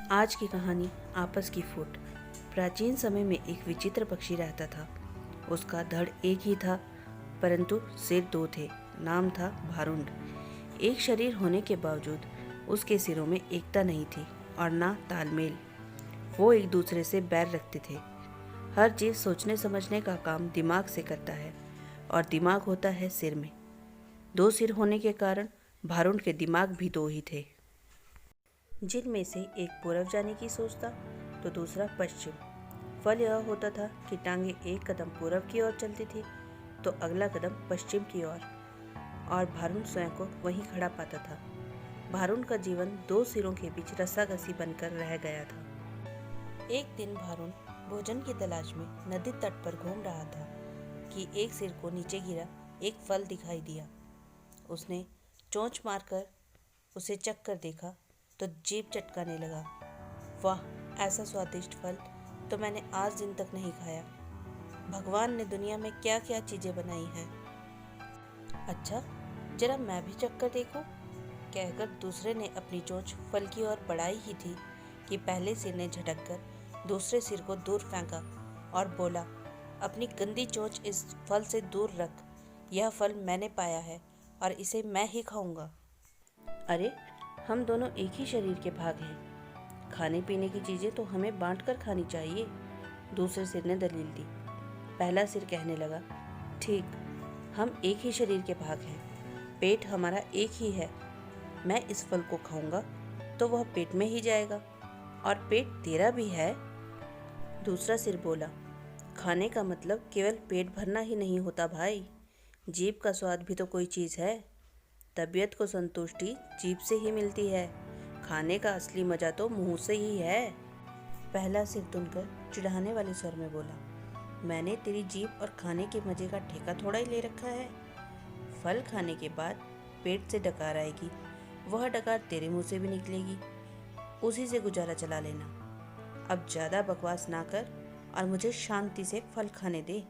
आज की कहानी आपस की फूट। प्राचीन समय में एक विचित्र पक्षी रहता था। उसका धड़ एक ही था, परंतु सिर दो थे। नाम था भारुंड। एक शरीर होने के बावजूद उसके सिरों में एकता नहीं थी और ना तालमेल। वो एक दूसरे से बैर रखते थे। हर चीज सोचने समझने का काम दिमाग से करता है और दिमाग होता है सिर में। दो सिर होने के कारण भारुंड के दिमाग भी दो ही थे, जिनमें से एक पूरब जाने की सोचता तो दूसरा पश्चिम। फल यह होता था कि टांगे एक कदम पूरब की ओर चलती थी तो अगला कदम पश्चिम की ओर, और भारुण स्वयं को वहीं खड़ा पाता था। भारुण का जीवन दो सिरों के बीच रस्साकसी बनकर रह गया था। एक दिन भारुण भोजन की तलाश में नदी तट पर घूम रहा था कि एक सिर को नीचे गिरा एक फल दिखाई दिया। उसने चोंच मारकर उसे चख कर देखा तो जीभ चटकाने लगा। वाह, ऐसा स्वादिष्ट फल तो मैंने आज दिन तक नहीं खाया। भगवान ने दुनिया में क्या क्या चीजें बनाई हैं। अच्छा, जरा मैं भी चख कर देखूं, कहकर दूसरे ने अपनी चोंच फल की ओर बढ़ाई ही थी कि पहले सिर ने झटक कर दूसरे सिर को दूर फेंका और बोला, अपनी गंदी चोंच इस फल से दूर रख। यह फल मैंने पाया है और इसे मैं ही खाऊंगा। अरे, हम दोनों एक ही शरीर के भाग हैं। खाने पीने की चीजें तो हमें बांटकर खानी चाहिए, दूसरे सिर ने दलील दी। पहला सिर कहने लगा, ठीक, हम एक ही शरीर के भाग हैं। पेट हमारा एक ही है। मैं इस फल को खाऊंगा तो वह पेट में ही जाएगा, और पेट तेरा भी है। दूसरा सिर बोला, खाने का मतलब केवल पेट भरना ही नहीं होता भाई। जीभ का स्वाद भी तो कोई चीज़ है। तबीयत को संतुष्टि जीभ से ही मिलती है। खाने का असली मजा तो मुंह से ही है। पहला सिर तुनकर चिढ़ाने वाले स्वर में बोला, मैंने तेरी जीभ और खाने के मजे का ठेका थोड़ा ही ले रखा है। फल खाने के बाद पेट से डकार आएगी, वह डकार तेरे मुंह से भी निकलेगी। उसी से गुजारा चला लेना। अब ज्यादा बकवास ना कर और मुझे शांति से फल खाने दे।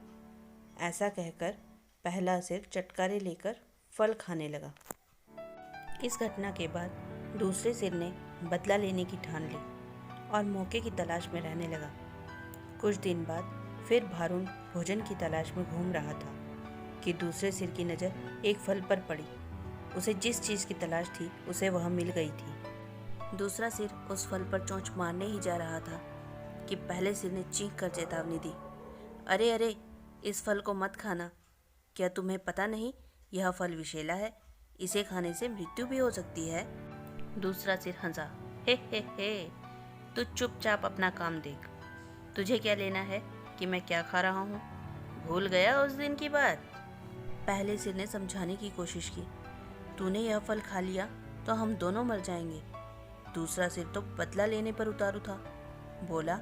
ऐसा कहकर पहला सिर चटकारे लेकर फल खाने लगा। इस घटना के बाद दूसरे सिर ने बदला लेने की ठान ली और मौके की तलाश में रहने लगा। कुछ दिन बाद फिर भारुण भोजन की तलाश में घूम रहा था कि दूसरे सिर की नज़र एक फल पर पड़ी। उसे जिस चीज़ की तलाश थी उसे वह मिल गई थी। दूसरा सिर उस फल पर चोंच मारने ही जा रहा था कि पहले सिर ने चीख कर चेतावनी दी, अरे अरे, इस फल को मत खाना। क्या तुम्हें पता नहीं, यह फल विषैला है, इसे खाने से मृत्यु भी हो सकती है। दूसरा सिर हंसा, हे, तू चुपचाप अपना काम देख। तुझे क्या लेना है कि मैं क्या खा रहा हूँ? भूल गया उस दिन की बात? पहले सिर ने समझाने की कोशिश की, तूने यह फल खा लिया तो हम दोनों मर जाएंगे। दूसरा सिर तो बदला लेने पर उतारू था। बोला,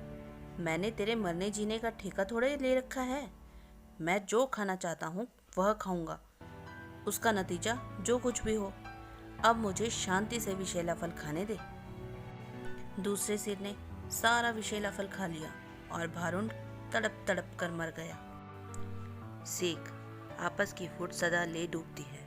मैंने तेरे मरने जीने का ठेका थोड़े ले रखा है। मैं जो खाना चाहता हूँ वह खाऊंगा, उसका नतीजा जो कुछ भी हो। अब मुझे शांति से विषैला फल खाने दे। दूसरे सिर ने सारा विषैला फल खा लिया और भारुंड तड़प तड़प कर मर गया। सीख, आपस की फूट सदा ले डूबती है।